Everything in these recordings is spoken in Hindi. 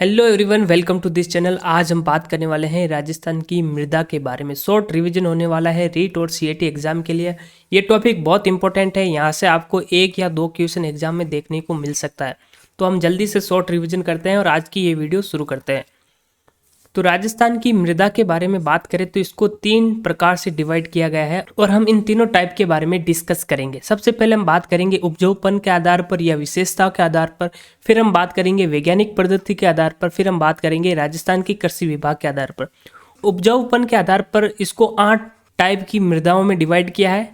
Hello everyone, welcome to this channel. आज हम बात करने वाले हैं राजस्थान की मृदा के बारे में। शॉर्ट रिवीजन होने वाला है रीट और सीएटी एग्जाम के लिए। ये टॉपिक बहुत इंपॉर्टेंट है, यहाँ से आपको 1 या 2 क्वेश्चन एग्जाम में देखने को मिल सकता है। तो हम जल्दी से शॉर्ट रिवीजन करते हैं और आज की ये वीडियो शुरू करते हैं। तो राजस्थान की मृदा के बारे में बात करें तो इसको 3 प्रकार से डिवाइड किया गया है और हम इन तीनों टाइप के बारे में डिस्कस करेंगे। सबसे पहले हम बात करेंगे उपजाऊपन के आधार पर या विशेषताओं के आधार पर, फिर हम बात करेंगे वैज्ञानिक पद्धति के आधार पर, फिर हम बात करेंगे राजस्थान की कृषि विभाग के आधार पर। उपजाऊपन के आधार पर इसको 8 टाइप की मृदाओं में डिवाइड किया है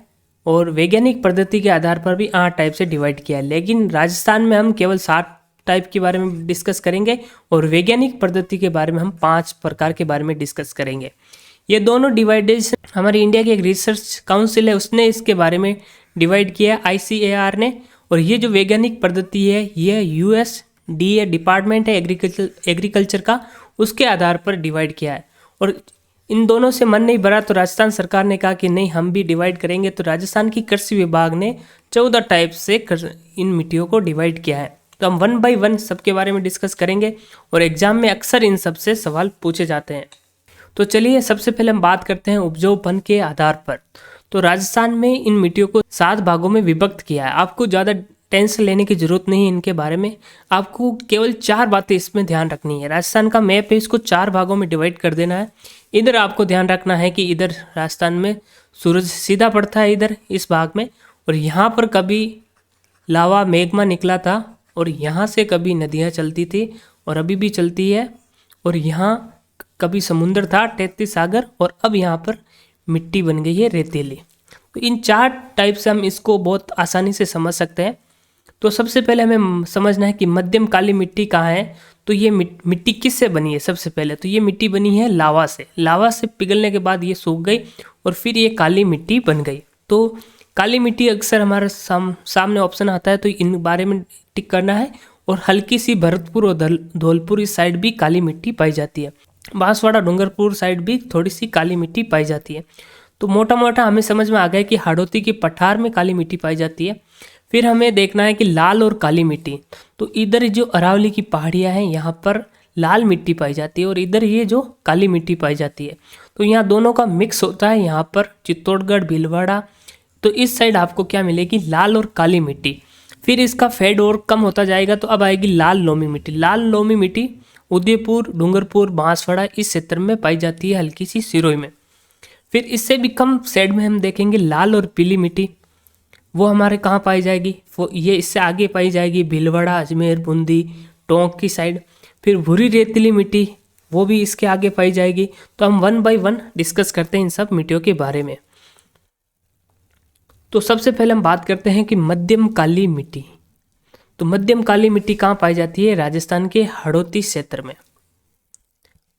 और वैज्ञानिक पद्धति के आधार पर भी 8 टाइप से डिवाइड किया है। लेकिन राजस्थान में हम केवल 7 टाइप के बारे में डिस्कस करेंगे और वैज्ञानिक पद्धति के बारे में हम 5 प्रकार के बारे में डिस्कस करेंगे। ये दोनों डिवाइडेशन हमारी इंडिया की एक रिसर्च काउंसिल है, उसने इसके बारे में डिवाइड किया है, ICAR ने। और ये जो वैज्ञानिक पद्धति है ये USDA डिपार्टमेंट है एग्रीकल्चर का, उसके आधार पर डिवाइड किया है। और इन दोनों से मन नहीं भरा तो राजस्थान सरकार ने कहा कि नहीं, हम भी डिवाइड करेंगे। तो राजस्थान की कृषि विभाग ने 14 टाइप से इन मिट्टियों को डिवाइड किया है। तो हम 1 बाय 1 सबके बारे में डिस्कस करेंगे और एग्जाम में अक्सर इन सब से सवाल पूछे जाते हैं। तो चलिए सबसे पहले हम बात करते हैं उपजाऊपन के आधार पर। तो राजस्थान में इन मिट्टियों को 7 भागों में विभक्त किया है। आपको ज़्यादा टेंशन लेने की जरूरत नहीं है इनके बारे में, आपको केवल 4 बातें इसमें ध्यान रखनी है। राजस्थान का मैप है, इसको 4 भागों में डिवाइड कर देना है। इधर आपको ध्यान रखना है कि इधर राजस्थान में सूरज सीधा पड़ता है इधर इस भाग में, और यहाँ पर कभी लावा मैग्मा निकला था और यहाँ से कभी नदियाँ चलती थी और अभी भी चलती है, और यहाँ कभी समुद्र था 33 सागर, और अब यहाँ पर मिट्टी बन गई है रेतीली। तो इन 4 टाइप से हम इसको बहुत आसानी से समझ सकते हैं। तो सबसे पहले हमें समझना है कि मध्यम काली मिट्टी कहाँ है। तो ये मिट्टी किससे बनी है? सबसे पहले तो ये मिट्टी बनी है लावा से। लावा से पिघलने के बाद ये सूख गई और फिर ये काली मिट्टी बन गई। तो काली मिट्टी अक्सर हमारे सामने ऑप्शन आता है, तो इन बारे में टिक करना है। और हल्की सी भरतपुर और धौलपुर इस साइड भी काली मिट्टी पाई जाती है। बांसवाड़ा डूंगरपुर साइड भी थोड़ी सी काली मिट्टी पाई जाती है। तो मोटा मोटा हमें समझ में आ गया कि हाड़ौती की पठार में काली मिट्टी पाई जाती है। फिर हमें देखना है कि लाल और काली मिट्टी। तो इधर जो अरावली की पहाड़ियाँ हैं यहाँ पर लाल मिट्टी पाई जाती है और इधर ये जो काली मिट्टी पाई जाती है। तो यहाँ दोनों का मिक्स होता है। यहाँ पर चित्तौड़गढ़ भीलवाड़ा, तो इस साइड आपको क्या मिलेगी? लाल और काली मिट्टी। फिर इसका फेड और कम होता जाएगा तो अब आएगी लाल लोमी मिट्टी। लाल लोमी मिट्टी उदयपुर, डूंगरपुर, बांसवाड़ा इस क्षेत्र में पाई जाती है, हल्की सी सिरोही में। फिर इससे भी कम शेड में हम देखेंगे लाल और पीली मिट्टी। वो हमारे कहाँ पाई जाएगी? वो ये इससे आगे पाई जाएगी भीलवाड़ा, अजमेर, बूंदी, टोंक की साइड। फिर भूरी रेतीली मिट्टी, वो भी इसके आगे पाई जाएगी। तो हम 1 बाय 1 डिस्कस करते हैं इन सब मिट्टियों के बारे में। तो सबसे पहले हम बात करते हैं कि मध्यम काली मिट्टी। तो मध्यम काली मिट्टी कहाँ पाई जाती है? राजस्थान के हाड़ौती क्षेत्र में।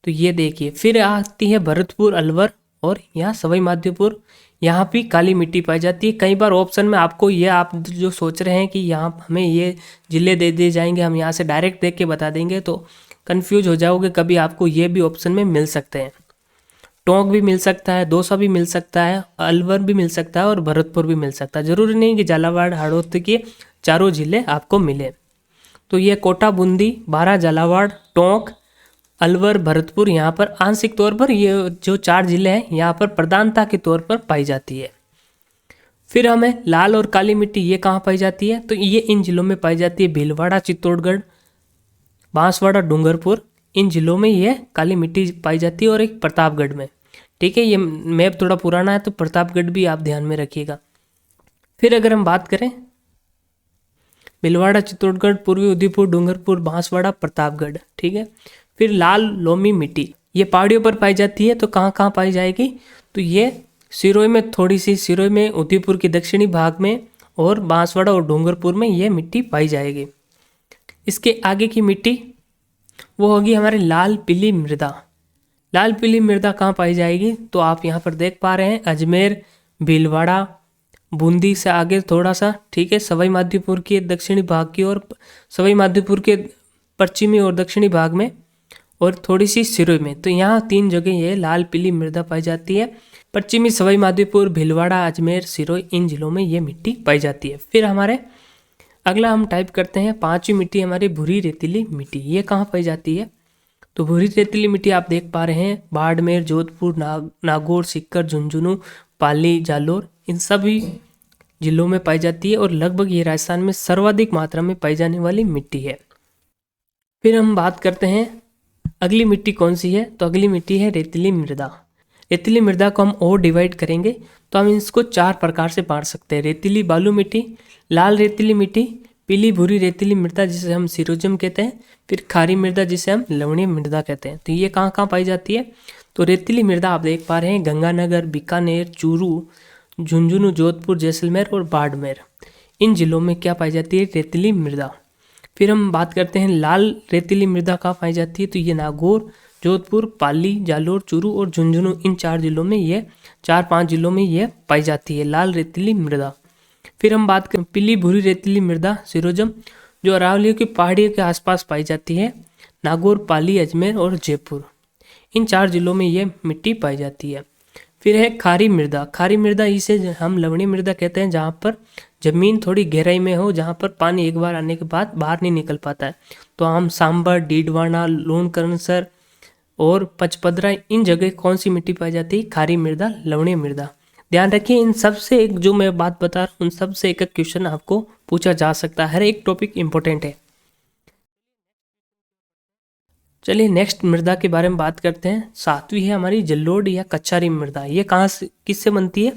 तो ये देखिए, फिर आती है भरतपुर, अलवर और यहाँ सवाई माधोपुर, यहाँ भी काली मिट्टी पाई जाती है। कई बार ऑप्शन में आपको ये, आप जो सोच रहे हैं कि यहाँ हमें ये जिले दे दिए जाएंगे, हम यहाँ से डायरेक्ट देख के बता देंगे, तो कन्फ्यूज हो जाओगे। कभी आपको ये भी ऑप्शन में मिल सकते हैं। टोंक भी मिल सकता है, दौसा भी मिल सकता है, अलवर भी मिल सकता है और भरतपुर भी मिल सकता है। जरूरी नहीं कि झालावाड़ हाड़ौती के चारों जिले आपको मिले। तो ये कोटा, बूंदी, बारा, झालावाड़, टोंक, अलवर, भरतपुर यहाँ पर आंशिक तौर पर ये जो 4 जिले हैं यहाँ पर प्रधानता के तौर पर पाई जाती है। फिर हमें लाल और काली मिट्टी ये कहाँ पाई जाती है? तो ये इन जिलों में पाई जाती है, भीलवाड़ा, चित्तौड़गढ़, बांसवाड़ा, डूंगरपुर, इन जिलों में ये काली मिट्टी पाई जाती है और एक प्रतापगढ़ में। ठीक है, ये मैप थोड़ा पुराना है तो प्रतापगढ़ भी आप ध्यान में रखिएगा। फिर अगर हम बात करें भीलवाड़ा, चित्तौड़गढ़, पूर्वी उदयपुर, डूंगरपुर, बांसवाड़ा, प्रतापगढ़, ठीक है। फिर लाल लोमी मिट्टी ये पहाड़ियों पर पाई जाती है। तो कहाँ कहाँ पाई जाएगी? तो ये सिरोही में, थोड़ी सी सिरोही में, उदयपुर के दक्षिणी भाग में और बांसवाड़ा और डूंगरपुर में ये मिट्टी पाई जाएगी। इसके आगे की मिट्टी वो होगी हमारी लाल पीली मृदा। लाल पीली मृदा कहाँ पाई जाएगी? तो आप यहाँ पर देख पा रहे हैं अजमेर, भीलवाड़ा, बूंदी से आगे थोड़ा सा, ठीक है, सवाई माधोपुर के दक्षिणी भाग की और सवाई माधोपुर के पश्चिमी और दक्षिणी भाग में और थोड़ी सी सिरोही में। तो यहाँ 3 जगह ये लाल पीली मृदा पाई जाती है। पश्चिमी सवाई माधोपुर, भीलवाड़ा, अजमेर, सिरोही, इन जिलों में ये मिट्टी पाई जाती है। फिर हमारे अगला हम टाइप करते हैं 5वीं मिट्टी हमारी भूरी रेतीली मिट्टी। ये कहाँ पाई जाती है? तो भूरी रेतीली मिट्टी आप देख पा रहे हैं बाड़मेर, जोधपुर, नागौर, सीकर, झुंझुनू, पाली, जालोर इन सभी जिलों में पाई जाती है और लगभग ये राजस्थान में सर्वाधिक मात्रा में पाई जाने वाली मिट्टी है। फिर हम बात करते हैं अगली मिट्टी कौन सी है, तो अगली मिट्टी है रेतीली मृदा। रेतीली मृदा को हम और डिवाइड करेंगे तो हम इसको 4 प्रकार से बांट सकते हैं। रेतीली बालू मिट्टी, लाल रेतीली मिट्टी, पीली भूरी रेतीली मृदा जिसे हम सिरोजम कहते हैं, फिर खारी मृदा जिसे हम लवणीय मृदा कहते हैं। तो ये कहाँ कहाँ पाई जाती है, तो रेतीली मृदा आप देख पा रहे हैं गंगानगर, बीकानेर, चूरू, झुंझुनू, जोधपुर, जैसलमेर और बाड़मेर इन जिलों में क्या पाई जाती है, रेतीली मृदा। फिर हम बात करते हैं लाल रेतीली मृदा कहाँ पाई जाती है, तो ये नागौर, जोधपुर, पाली, जालोर, चूरू और झुंझुनू इन 4 जिलों में ये 4-5 जिलों में ये पाई जाती है लाल रेतीली मृदा। फिर हम बात करें पीली भूरी रेतीली मृदा सिरोजम, जो अरावलियों की पहाड़ियों के आसपास पाई जाती है, नागौर, पाली, अजमेर और जयपुर इन 4 जिलों में ये मिट्टी पाई जाती है। फिर है खारी मृदा। खारी मृदा इसे हम लवणीय मृदा कहते हैं, जहाँ पर जमीन थोड़ी गहराई में हो, जहाँ पर पानी एक बार आने के बाद बाहर नहीं निकल पाता है। तो हम सांबर, डीडवाना, लूणकरणसर और पचपदरा इन जगह कौन सी मिट्टी पाई जाती है, खारी मृदा, लवणीय मृदा। ध्यान रखिए इन सबसे एक जो मैं बात बता रहा हूँ उन सबसे एक क्वेश्चन आपको पूछा जा सकता है, हर एक टॉपिक इंपॉर्टेंट है। चलिए नेक्स्ट मृदा के बारे में बात करते हैं। 7वीं है हमारी जलोढ़ या कच्छारी मृदा। ये कहाँ से किससे बनती है,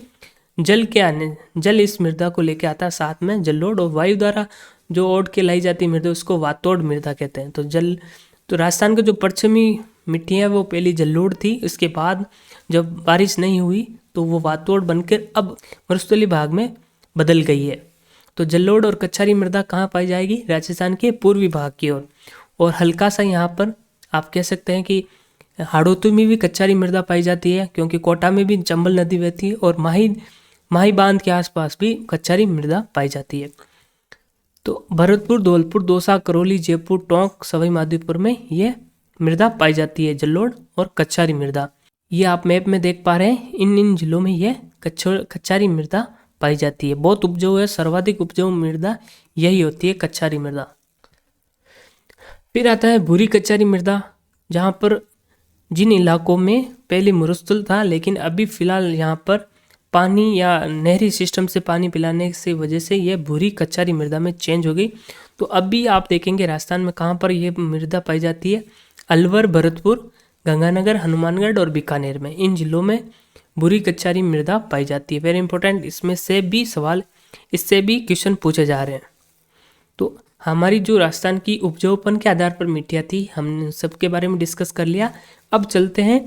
जल इस मृदा को लेके आता है साथ में जलोढ़, और वायु द्वारा जो ओढ़ के लाई जाती मृदा उसको वातोड़ मृदा कहते हैं। तो राजस्थान का जो पश्चिमी मिट्टी है वो पहली जलोढ़ थी, उसके बाद जब बारिश नहीं हुई तो वो वातोड़ बनकर अब मरुस्थलीय भाग में बदल गई है। तो जलोढ़ और कच्छारी मृदा कहाँ पाई जाएगी, राजस्थान के पूर्वी भाग की ओर। और हल्का सा यहाँ पर आप कह सकते हैं कि हाड़ौती में भी कच्छारी मृदा पाई जाती है, क्योंकि कोटा में भी चंबल नदी बहती है और माही बांध के आसपास भी कच्छारी मृदा पाई जाती है। तो भरतपुर, धौलपुर, दौसा, करौली, जयपुर, टोंक, सवाई माधोपुर में ये मृदा पाई जाती है, जलोढ़ और कच्छारी मृदा। ये आप मैप में देख पा रहे हैं, इन जिलों में ये कच्छारी मृदा पाई जाती है। बहुत उपजाऊ है, सर्वाधिक उपजाऊ मृदा यही होती है, कच्छारी मृदा। फिर आता है भूरी कच्छारी मृदा, जहाँ पर जिन इलाकों में पहले मरुस्थल था लेकिन अभी फिलहाल यहाँ पर पानी या नहरी सिस्टम से पानी पिलाने से वजह से ये भूरी कच्छारी मृदा में चेंज हो गई। तो अभी आप देखेंगे राजस्थान में कहाँ पर ये मृदा पाई जाती है, अलवर, भरतपुर, गंगानगर, हनुमानगढ़ और बीकानेर में इन जिलों में भूरी कच्छारी मृदा पाई जाती है। वेरी इंपॉर्टेंट, इससे भी क्वेश्चन पूछे जा रहे हैं। तो हमारी जो राजस्थान की उपजाऊपन के आधार पर मिट्टियाँ थी हमने सबके बारे में डिस्कस कर लिया। अब चलते हैं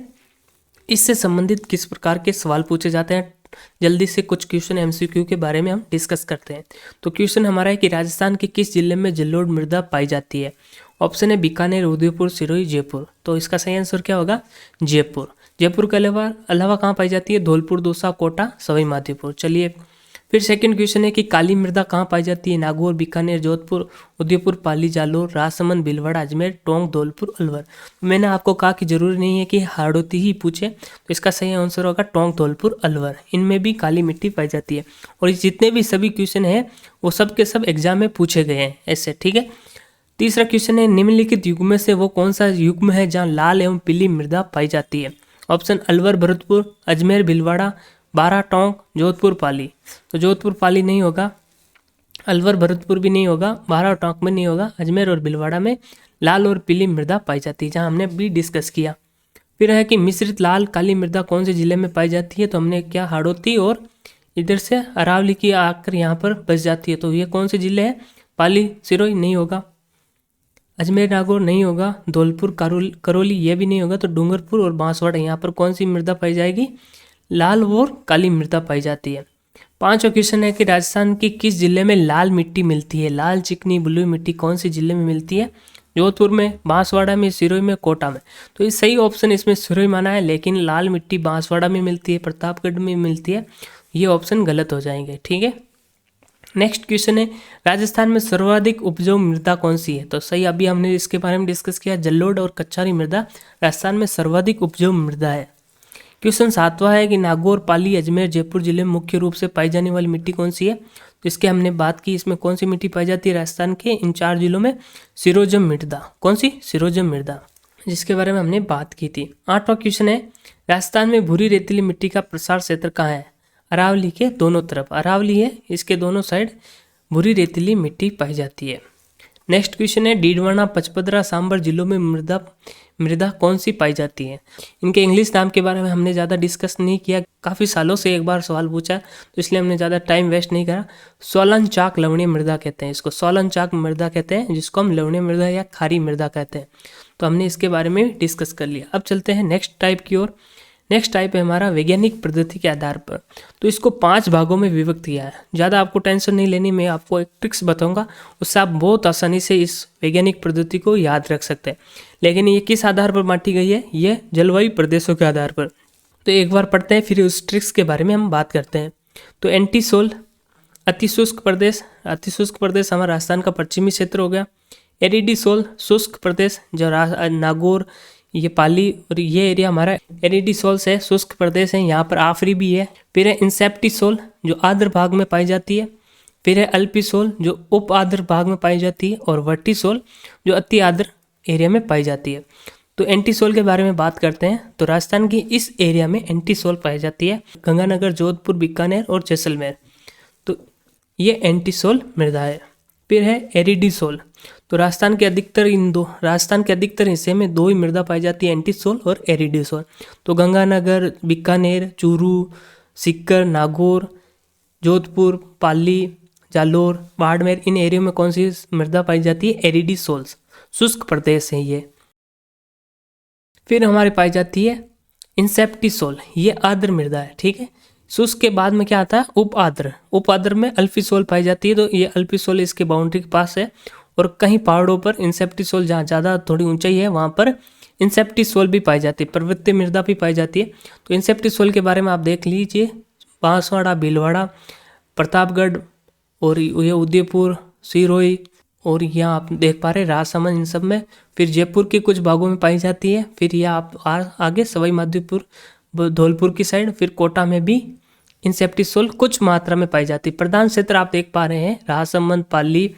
इससे संबंधित किस प्रकार के सवाल पूछे जाते हैं, जल्दी से कुछ क्वेश्चन एमसीक्यू के बारे में हम डिस्कस करते हैं। तो क्वेश्चन हमारा है कि राजस्थान के किस जिले में जलोढ़ मृदा पाई जाती है। ऑप्शन है बीकानेर, उदयपुर, सिरोही, जयपुर। तो इसका सही आंसर क्या होगा, जयपुर। जयपुर के अलावा कहाँ पाई जाती है, धौलपुर, दौसा, कोटा, सवाई माधोपुर। चलिए फिर सेकंड क्वेश्चन है कि काली मृदा कहाँ पाई जाती है, नागौर, बीकानेर, जोधपुर, उदयपुर, पाली, जालोर, राजसमंद, भीलवाड़ा, अजमेर, टोंक, धौलपुर, अलवर। मैंने आपको कहा कि जरूरी नहीं है कि हाड़ौती ही पूछे, तो इसका सही आंसर होगा टोंक, धौलपुर, अलवर। इनमें भी काली मिट्टी पाई जाती है और जितने भी सभी क्वेश्चन हैं वो सब के सब एग्जाम में पूछे गए हैं ऐसे, ठीक है। तीसरा क्वेश्चन है निम्नलिखित युग्म से वो कौन सा युग्म है जहाँ लाल एवं पीली मृदा पाई जाती है। ऑप्शन अलवर, भरतपुर, अजमेर, भीलवाड़ा, बारा, टोंक, जोधपुर, पाली। तो जोधपुर, पाली नहीं होगा, अलवर, भरतपुर भी नहीं होगा, बारा, टोंक में नहीं होगा, अजमेर और भीलवाड़ा में लाल और पीली मृदा पाई जाती है, जहाँ हमने भी डिस्कस किया। फिर है कि मिश्रित लाल काली मृदा कौन से जिले में पाई जाती है, तो हमने क्या हाड़ौती और इधर से अरावली की आकर यहाँ पर बस जाती है। तो ये कौन से जिले हैं, पाली, सिरोही नहीं होगा, अजमेर, नागौर नहीं होगा, धौलपुर, करौली ये भी नहीं होगा। तो डूंगरपुर और बांसवाड़ा यहाँ पर कौन सी मृदा पाई जाएगी, लाल और काली मृदा पाई जाती है। पांचवा क्वेश्चन है कि राजस्थान के किस जिले में लाल मिट्टी मिलती है, लाल चिकनी बलुई मिट्टी कौन से जिले में मिलती है, जोधपुर में, बांसवाड़ा में, सिरोही में, कोटा में। तो ये सही ऑप्शन इसमें सिरोही माना है, लेकिन लाल मिट्टी बांसवाड़ा में मिलती है, प्रतापगढ़ में मिलती है, ये ऑप्शन गलत हो जाएंगे, ठीक है। नेक्स्ट क्वेश्चन है राजस्थान में सर्वाधिक उपजाऊ मृदा कौन सी है। तो सही अभी हमने इसके बारे में डिस्कस किया, जलोढ़ और कच्छारी मृदा राजस्थान में सर्वाधिक उपजाऊ मृदा है। क्वेश्चन 7वां है कि नागौर, पाली, अजमेर, जयपुर जिले में मुख्य रूप से पाई जाने वाली मिट्टी कौन सी है। तो इसके हमने बात की, इसमें कौन सी मिट्टी पाई जाती है राजस्थान के इन 4 जिलों में, सिरोजम मृदा। कौन सी, सिरोजम मृदा। जिसके बारे में हमने बात की थी। 8वां क्वेश्चन है, राजस्थान में भूरी रेतीली मिट्टी का प्रसार क्षेत्र कहाँ है? अरावली के दोनों तरफ, अरावली है इसके दोनों साइड भूरी रेतीली मिट्टी पाई जाती है। नेक्स्ट क्वेश्चन है, डीडवाना, पचपदरा, सांबर जिलों में मृदा कौन सी पाई जाती है? इनके इंग्लिश नाम के बारे में हमने ज़्यादा डिस्कस नहीं किया, काफ़ी सालों से एक बार सवाल पूछा तो इसलिए हमने ज़्यादा टाइम वेस्ट नहीं करा। सोलन चाक लवणीय मृदा कहते हैं इसको, सोलन चाक मृदा कहते हैं, जिसको हम लवणीय मृदा या खारी मृदा कहते हैं। तो हमने इसके बारे में डिस्कस कर लिया। अब चलते हैं नेक्स्ट टाइप की ओर। नेक्स्ट टाइप है हमारा वैज्ञानिक पद्धति के आधार पर। तो इसको 5 भागों में विभक्त किया है। ज़्यादा आपको टेंशन नहीं लेनी, मैं आपको एक ट्रिक्स बताऊंगा, उससे आप बहुत आसानी से इस वैज्ञानिक पद्धति को याद रख सकते हैं। लेकिन ये किस आधार पर बांटी गई है? ये जलवायु प्रदेशों के आधार पर। तो एक बार पढ़ते हैं, फिर उस ट्रिक्स के बारे में हम बात करते हैं। तो एंटीसोल अतिशुष्क प्रदेश, अतिशुष्क प्रदेश हमारा राजस्थान का पश्चिमी क्षेत्र हो गया। एरिडीसोल शुष्क प्रदेश, जो नागौर, ये पाली और ये एरिया हमारा एरिडीसोल से शुष्क प्रदेश है, यहाँ पर आफरी भी है। फिर है इंसेप्टिसोल, जो आर्द्र भाग में पाई जाती है। फिर है अल्पिसोल, जो उप आर्द्र भाग में पाई जाती है। और वर्टिसोल, जो अति आर्द्र एरिया में पाई जाती है। तो एंटीसोल के बारे में बात करते हैं। तो राजस्थान की इस एरिया में एंटीसोल पाई जाती है, गंगानगर, जोधपुर, बीकानेर और जैसलमेर। तो ये एंटीसोल मृदा है। फिर है एरिडीसोल। तो राजस्थान के अधिकतर हिस्से में 2 ही मृदा पाई जाती है, एंटीसोल और एरिडीसोल। तो गंगानगर, बीकानेर, चूरू, सीकर, नागौर, जोधपुर, पाली, जालोर, बाड़मेर, इन एरिया में कौन सी मृदा पाई जाती है? एरिडीसोल्स, शुष्क प्रदेश है ये। फिर हमारे पाई जाती है इंसेप्टिसोल, ये आर्द्र मृदा है, ठीक है। शुष्क के बाद में क्या आता है? उप आर्द्र में अल्पिसोल पाई जाती है। तो ये अल्पिसोल इसके बाउंड्री के पास है। और कहीं पहाड़ों पर इंसेप्टिसोल, जहाँ ज़्यादा थोड़ी ऊंचाई है वहाँ पर इंसेप्टिसोल भी पाई जाती है, पर्वतीय मृदा भी पाई जाती है। तो इंसेप्टिसोल के बारे में आप देख लीजिए, बांसवाड़ा, भीलवाड़ा, प्रतापगढ़ और ये उदयपुर, सिरोही, और यहाँ आप देख पा रहे हैं राजसमंद, इन सब में। फिर जयपुर के कुछ भागों में पाई जाती है। फिर यह आप आगे सवाई माधोपुर, धौलपुर की साइड, फिर कोटा में भी इंसेप्टिसोल कुछ मात्रा में पाई जाती है। प्रधान क्षेत्र आप देख पा रहे हैं राजसमंद, पाली,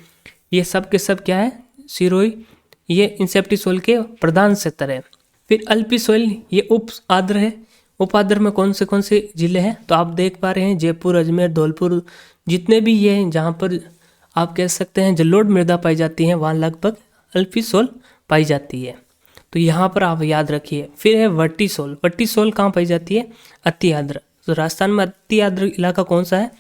ये सब के सब क्या है? सिरोही, ये इंसेप्टिसोल के प्रधान क्षेत्र है। फिर अल्पिसोल, ये उप आर्द्र है। उप आर्द्र में कौन से जिले हैं? तो आप देख पा रहे हैं जयपुर, अजमेर, धौलपुर, जितने भी ये हैं जहाँ पर आप कह सकते हैं जलोढ़ मृदा पाई जाती है, वहाँ लगभग अल्पिसोल पाई जाती है। तो यहाँ पर आप याद रखिए। फिर है वर्टिसोल। वर्टिसोल कहाँ पाई जाती है? अति आर्द्र। तो राजस्थान में अति आर्द्र इलाका कौन सा है?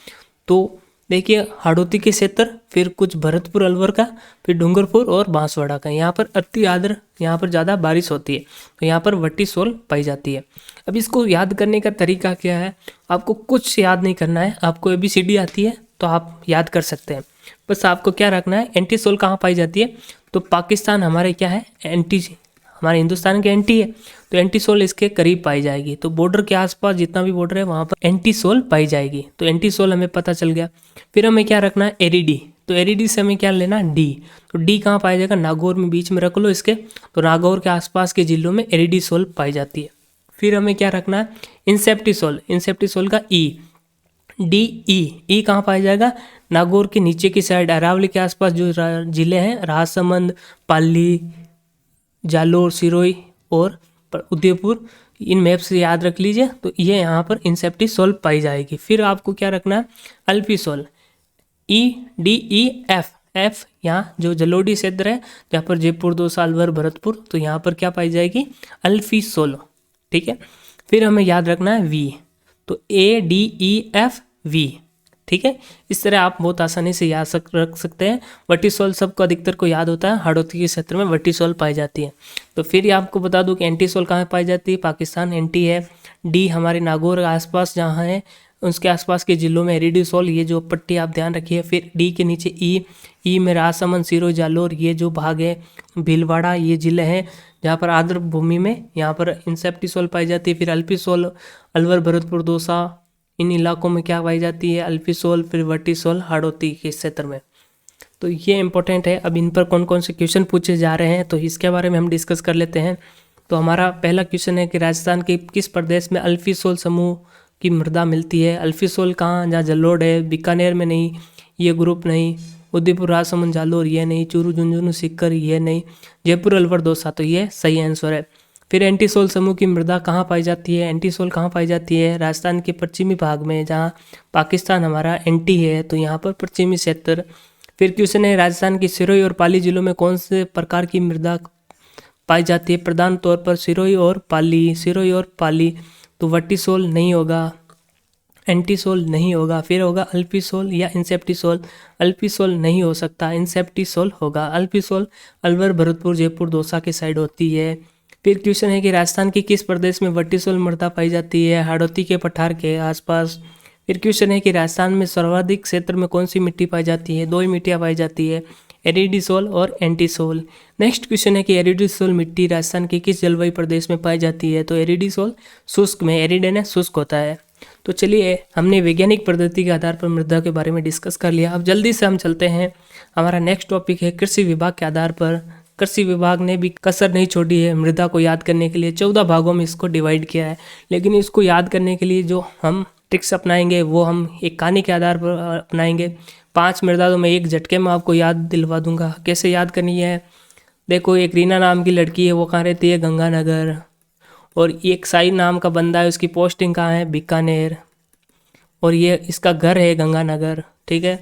तो देखिए हाड़ौती के क्षेत्र, फिर कुछ भरतपुर, अलवर का, फिर डूंगरपुर और बांसवाड़ा का। यहाँ पर अति आर्द्र, यहाँ पर ज़्यादा बारिश होती है, तो यहाँ पर वर्टिसोल पाई जाती है। अब इसको याद करने का तरीका क्या है? आपको कुछ याद नहीं करना है, आपको ABCD आती है तो आप याद कर सकते हैं। बस आपको क्या रखना है? एंटीसोल कहाँ पाई जाती है? तो पाकिस्तान हमारे क्या है? हमारे हिंदुस्तान के एंटी है, तो एंटीसोल इसके करीब पाई जाएगी। तो बॉर्डर के आसपास जितना भी बॉर्डर है वहाँ पर एंटीसोल पाई जाएगी। तो एंटीसोल हमें पता चल गया। फिर हमें क्या रखना है? एरिडी। तो एरिडी से हमें क्या लेना? डी। तो डी कहाँ पाया जाएगा? नागौर में, बीच में रख लो इसके। तो नागौर के आसपास के जिलों में एरिडीसोल पाई जाती है। फिर हमें क्या रखना है? इंसेप्टिसोल। इंसेप्टिसोल का ई, डी, ई कहाँ पाया जाएगा? नागौर के नीचे की साइड, अरावली के आसपास जो जिले हैं, राजसमंद, पाली, जालोर, सिरोही और उदयपुर, इन मैप से याद रख लीजिए। तो ये यहाँ पर इंसेप्टिसोल पाई जाएगी। फिर आपको क्या रखना है? अल्पिसोल, EDEF। एफ यहाँ जो जलोढ़ी क्षेत्र है, जहाँ पर जयपुर, दौसा, अलवर, भरतपुर, तो यहाँ पर क्या पाई जाएगी? अल्पिसोल, ठीक है। फिर हमें याद रखना है V, तो ADEF V, ठीक है। इस तरह आप बहुत आसानी से याद रख सकते हैं। वर्टिसोल सबको अधिकतर को याद होता है, हाड़ौती के क्षेत्र में वर्टिसोल पाई जाती है। तो फिर आपको बता दूं कि एंटीसोल कहाँ पाई जाती है? पाकिस्तान एंटी है। डी हमारे नागौर के आसपास जहाँ है, उसके आसपास के जिलों में एरिडीसोल, ये जो पट्टी आप ध्यान रखिए। फिर डी के नीचे ई में राजसमंद, सिरोही, जालोर, ये जो भाग है, भीलवाड़ा, ये जिले हैं जहाँ पर आर्द्र भूमि में यहाँ पर इंसेप्टिसोल पाई जाती है। फिर अल्पिसोल, अलवर, भरतपुर, दौसा, इन इलाकों में क्या पाई जाती है? अल्पिसोल। फिर वर्टिसोल हाड़ौती के क्षेत्र में। तो ये इंपॉर्टेंट है। अब इन पर कौन कौन से क्वेश्चन पूछे जा रहे हैं, तो इसके बारे में हम डिस्कस कर लेते हैं। तो हमारा पहला क्वेश्चन है कि राजस्थान के किस प्रदेश में अल्पिसोल समूह की मृदा मिलती है? अल्पिसोल कहाँ? जहाँ जलोढ़ है, बीकानेर में नहीं, ये ग्रुप नहीं, उदयपुर, राजसमंद, जालोर ये नहीं, चूरू, झुंझुनू, सीकर ये नहीं, जयपुर, अलवर, दौसा तो ये सही आंसर है। फिर एंटीसोल समूह की मृदा कहाँ पाई जाती है? एंटीसोल कहाँ पाई जाती है? राजस्थान के पश्चिमी भाग में, जहाँ पाकिस्तान हमारा एंटी है तो यहाँ पर पश्चिमी क्षेत्र। फिर क्वेश्चन है, राजस्थान की सिरोही और पाली जिलों में कौन से प्रकार की मृदा पाई जाती है? प्रधान तौर पर सिरोही और पाली, सिरोही और पाली, तो वर्टिसोल नहीं होगा, एंटीसोल नहीं होगा। फिर होगा अल्पीसोल या इंसेप्टिसोल, अल्पीसोल नहीं हो सकता, इंसेप्टिसोल होगा। अल्पीसोल अलवर, भरतपुर, जयपुर, दौसा की साइड होती है। फिर क्वेश्चन है कि राजस्थान की किस प्रदेश में वर्टिसोल मृदा पाई जाती है? हाड़ौती के पठार के आसपास। फिर क्वेश्चन है कि राजस्थान में सर्वाधिक क्षेत्र में कौन सी मिट्टी पाई जाती है? दो ही मिट्टियाँ पाई जाती है, एरिडिसोल और एंटीसोल। नेक्स्ट क्वेश्चन है कि एरिडिसोल मिट्टी राजस्थान के किस जलवायु प्रदेश में पाई जाती है? तो एरिडिसोल शुष्क में, एरिडेन है शुष्क होता है। तो चलिए, हमने वैज्ञानिक पद्धति के आधार पर मृदा के बारे में डिस्कस कर लिया। अब जल्दी से हम चलते हैं, हमारा नेक्स्ट टॉपिक है कृषि विभाग के आधार पर। कृषि विभाग ने भी कसर नहीं छोड़ी है मृदा को याद करने के लिए, 14 भागों में इसको डिवाइड किया है। लेकिन इसको याद करने के लिए जो हम ट्रिक्स अपनाएंगे वो हम एक कहानी के आधार पर अपनाएंगे। 5 मृदा तो मैं एक झटके में आपको याद दिलवा दूंगा। कैसे याद करनी है? देखो, एक रीना नाम की लड़की है, वो कहाँ रहती है? गंगानगर। और एक साई नाम का बंदा है, उसकी पोस्टिंग कहाँ है? बीकानेर। और ये इसका घर है गंगानगर, ठीक है।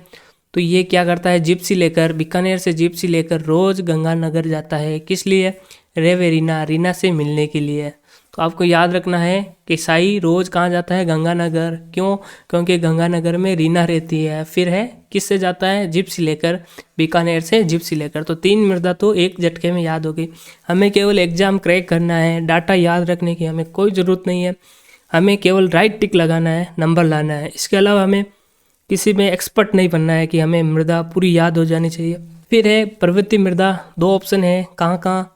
तो ये क्या करता है? जिप्सी लेकर, बीकानेर से जिप्सी लेकर रोज गंगानगर जाता है। किस लिए? रेवे रीना, रीना से मिलने के लिए। तो आपको याद रखना है कि साई रोज कहाँ जाता है? गंगानगर। क्यों? क्योंकि गंगानगर में रीना रहती है। फिर है किससे जाता है? जिप्सी लेकर, बीकानेर से जिप्सी लेकर। तो 3 मृदा तो एक झटके में याद हो गई। हमें केवल एग्जाम क्रैक करना है, डाटा याद रखने की हमें कोई ज़रूरत नहीं है। हमें केवल राइट टिक लगाना है, नंबर लाना है। इसके अलावा हमें किसी में एक्सपर्ट नहीं बनना है कि हमें मृदा पूरी याद हो जानी चाहिए। फिर है पर्वतीय मृदा, 2 ऑप्शन है, कहाँ कहाँ?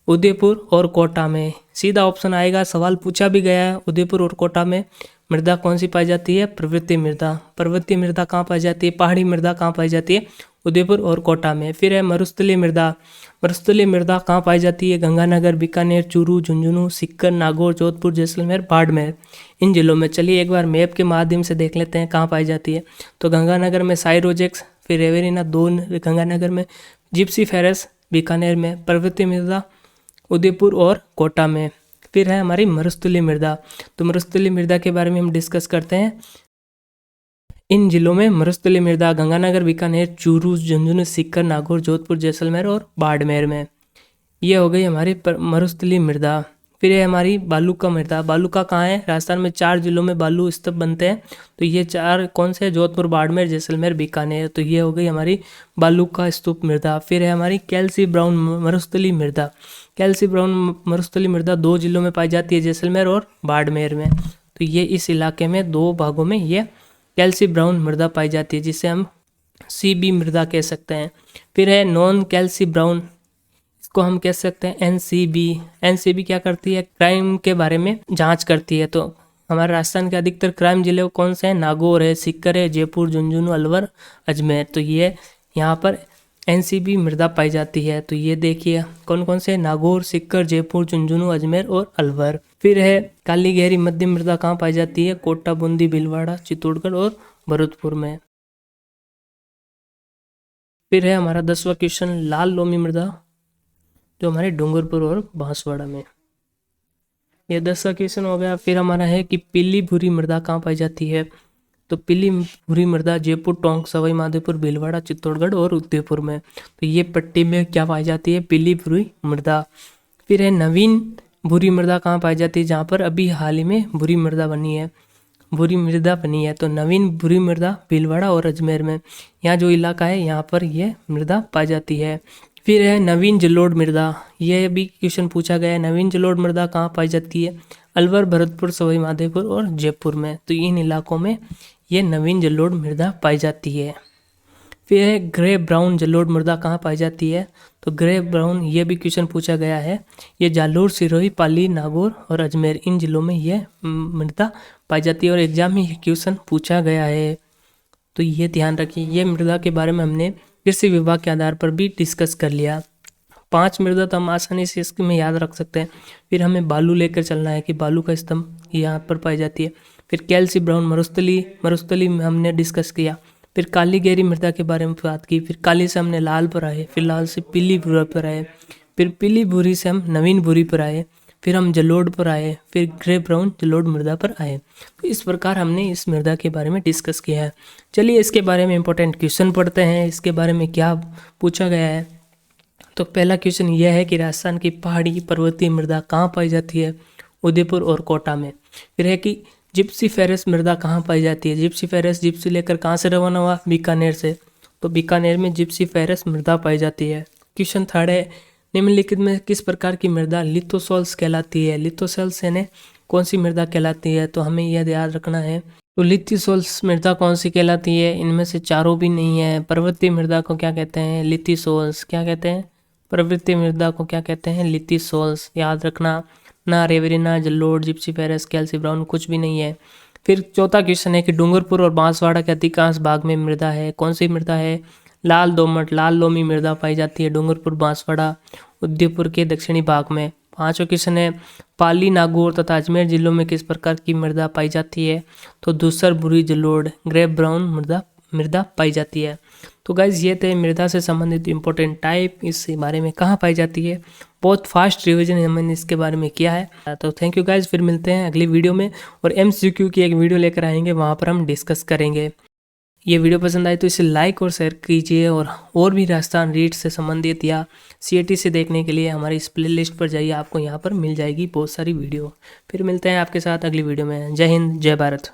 उदयपुर और कोटा में। सीधा ऑप्शन आएगा, सवाल पूछा भी गया है, उदयपुर और कोटा में मृदा कौन सी पाई जाती है? पर्वतीय मृदा। पर्वतीय मृदा कहाँ पाई जाती है? पहाड़ी मृदा कहाँ पाई जाती है? उदयपुर और कोटा में। फिर है मरुस्थलीय मृदा। मरुस्थलीय मृदा कहाँ पाई जाती है? गंगानगर, बीकानेर, चूरू, झुंझुनू, सीकर, नागौर, जोधपुर, जैसलमेर, बाड़मेर, इन जिलों में। चलिए एक बार मैप के माध्यम से देख लेते हैं कहाँ पाई जाती है। तो गंगानगर में साइरोजेक्स, फिर रेवेरिना 2 गंगानगर में, जिप्सी फेरस बीकानेर में, पर्वतीय मृदा उदयपुर और कोटा में। फिर है हमारी मरुस्थलीय मृदा। तो मरुस्थलीय मृदा के बारे में हम डिस्कस करते हैं। इन जिलों में मरुस्थलीय मृदा गंगानगर, बीकानेर, चूरू, झुंझुनू, सीकर, नागौर, जोधपुर, जैसलमेर और बाड़मेर में। ये हो गई हमारी मरुस्थलीय मृदा। फिर है हमारी बालू का मृदा। बालू का कहाँ है? राजस्थान में 4 जिलों में बालू स्तूप बनते हैं। तो ये 4 कौन से? जोधपुर, बाड़मेर, जैसलमेर, बीकानेर। तो ये हो गई हमारी बालू का स्तूप मृदा। फिर है हमारी कैल्सी ब्राउन मरुस्थलीय मृदा। कैल्सी ब्राउन मरुस्थलीय मृदा 2 जिलों में पाई जाती है, जैसलमेर और बाड़मेर में। तो ये इस इलाके में 2 भागों में ये कैल्सी ब्राउन मृदा पाई जाती है, जिसे हम CB मृदा कह सकते हैं। फिर है नॉन कैल्सी ब्राउन, को हम कह सकते हैं NCB। NCB क्या करती है? क्राइम के बारे में जांच करती है। तो हमारे राजस्थान के अधिकतर क्राइम जिले कौन से हैं? नागौर है, सीकर है, जयपुर, झुंझुनू, अलवर, अजमेर। तो ये यहाँ पर NCB मृदा पाई जाती है। तो ये देखिए कौन कौन से? नागौर, सीकर, जयपुर, झुंझुनू, अजमेर और अलवर। फिर है काली गहरी मध्यम मृदा कहाँ पाई जाती है? कोटा, बूंदी, भीलवाड़ा, चित्तौड़गढ़ और भरतपुर में। फिर है हमारा 10वां क्वेश्चन, लाल लोमी मृदा, जो हमारे डूंगरपुर और बांसवाड़ा में। ये 10वां क्वेश्चन हो गया। फिर हमारा है कि पीली भूरी मृदा कहाँ पाई जाती है? तो पीली भूरी मृदा जयपुर, टोंक, सवाई माधोपुर, भीलवाड़ा, चित्तौड़गढ़ और उदयपुर में। तो ये पट्टी में क्या पाई जाती है? पीली भूरी मृदा। फिर है नवीन भूरी मृदा कहाँ पाई जाती है? जहाँ पर अभी हाल ही में भूरी मृदा बनी है, भूरी मृदा बनी है। तो नवीन भूरी मृदा भीलवाड़ा और अजमेर में। यहाँ जो इलाका है यहाँ पर यह मृदा पाई जाती है। फिर है नवीन जलोढ़ मृदा। यह भी क्वेश्चन पूछा गया है, नवीन जलोढ़ मृदा कहाँ पाई जाती है? अलवर, भरतपुर, सवाई माधोपुर और जयपुर में। तो इन इलाकों में ये नवीन जलोढ़ मृदा पाई जाती है। फिर है ग्रे ब्राउन जलोढ़ मृदा कहाँ पाई जाती है? तो ग्रे ब्राउन ये भी क्वेश्चन पूछा गया है। ये जालोर, सिरोही, पाली, नागौर और अजमेर, इन जिलों में ये मृदा पाई जाती है और एग्जाम में क्वेश्चन पूछा गया है। तो ये ध्यान रखिए, ये मृदा के बारे में हमने कृषि विभाग के आधार पर भी डिस्कस कर लिया। 5 मृदा तो हम आसानी से इसमें याद रख सकते हैं। फिर हमें बालू लेकर चलना है कि बालू का स्तंभ यहाँ पर पाई जाती है। फिर कैल्सी ब्राउन मरुस्थली में हमने डिस्कस किया। फिर काली गहरी मृदा के बारे में बात की, फिर काली से हमने लाल पर आए, फिर लाल से पीली भूरा पर आए, फिर पीली भूरी से हम नवीन भूरी पर आए, फिर हम जलोढ़ पर आए, फिर ग्रे ब्राउन जलोढ़ मृदा पर आए। तो इस प्रकार हमने इस मृदा के बारे में डिस्कस किया है। चलिए इसके बारे में इंपॉर्टेंट क्वेश्चन पढ़ते हैं, इसके बारे में क्या पूछा गया है। तो पहला क्वेश्चन यह है कि राजस्थान की पहाड़ी पर्वतीय मृदा कहाँ पाई जाती है? उदयपुर और कोटा में। फिर है कि जिप्सीफेरस मृदा कहाँ पाई जाती है? जिप्सीफेरस जिप्सी लेकर कहाँ से रवाना हुआ? बीकानेर से। तो बीकानेर में जिप्सीफेरस मृदा पाई जाती है। क्वेश्चन थर्ड है, निम्नलिखित में किस प्रकार की मृदा लिथोसॉल्स कहलाती है? लिथोसॉल्स यानी कौन सी मृदा कहलाती है? तो हमें यह याद रखना है। तो लिथोसॉल्स मृदा कौन सी कहलाती है? इनमें से चारों भी नहीं है। पर्वतीय मृदा को क्या कहते हैं? लिथोसॉल्स। क्या कहते हैं? पर्वतीय मृदा को क्या कहते हैं? लिथोसॉल्स। याद रखना, ना रेवरिना, जलोढ़, जिप्सीफेरस, कैल्सी ब्राउन कुछ भी नहीं है। फिर चौथा क्वेश्चन है कि डूंगरपुर और बांसवाड़ा के अधिकांश भाग में मृदा है, कौन सी मृदा है? लाल दोमट, लाल लोमी मृदा पाई जाती है डूंगरपुर, बांसवाड़ा, उदयपुर के दक्षिणी भाग में। पांचवा क्वेश्चन है, पाली, नागौर तथा अजमेर जिलों में किस प्रकार की मृदा पाई जाती है? तो धूसर, भूरी, जलोढ़, ग्रे ब्राउन मृदा पाई जाती है। तो गाइज ये थे मृदा से संबंधित इंपॉर्टेंट टाइप, इस बारे में कहाँ पाई जाती है। बहुत फास्ट रिवीजन हमने इसके बारे में किया है। तो थैंक यू गाइज, फिर मिलते हैं अगली वीडियो में और MCQ की एक वीडियो लेकर आएंगे, वहाँ पर हम डिस्कस करेंगे। ये वीडियो पसंद आए तो इसे लाइक और शेयर कीजिए, और भी राजस्थान रीट से संबंधित या CAT से देखने के लिए हमारी इस प्लेलिस्ट पर जाइए, आपको यहाँ पर मिल जाएगी बहुत सारी वीडियो। फिर मिलते हैं आपके साथ अगली वीडियो में। जय हिंद, जय भारत।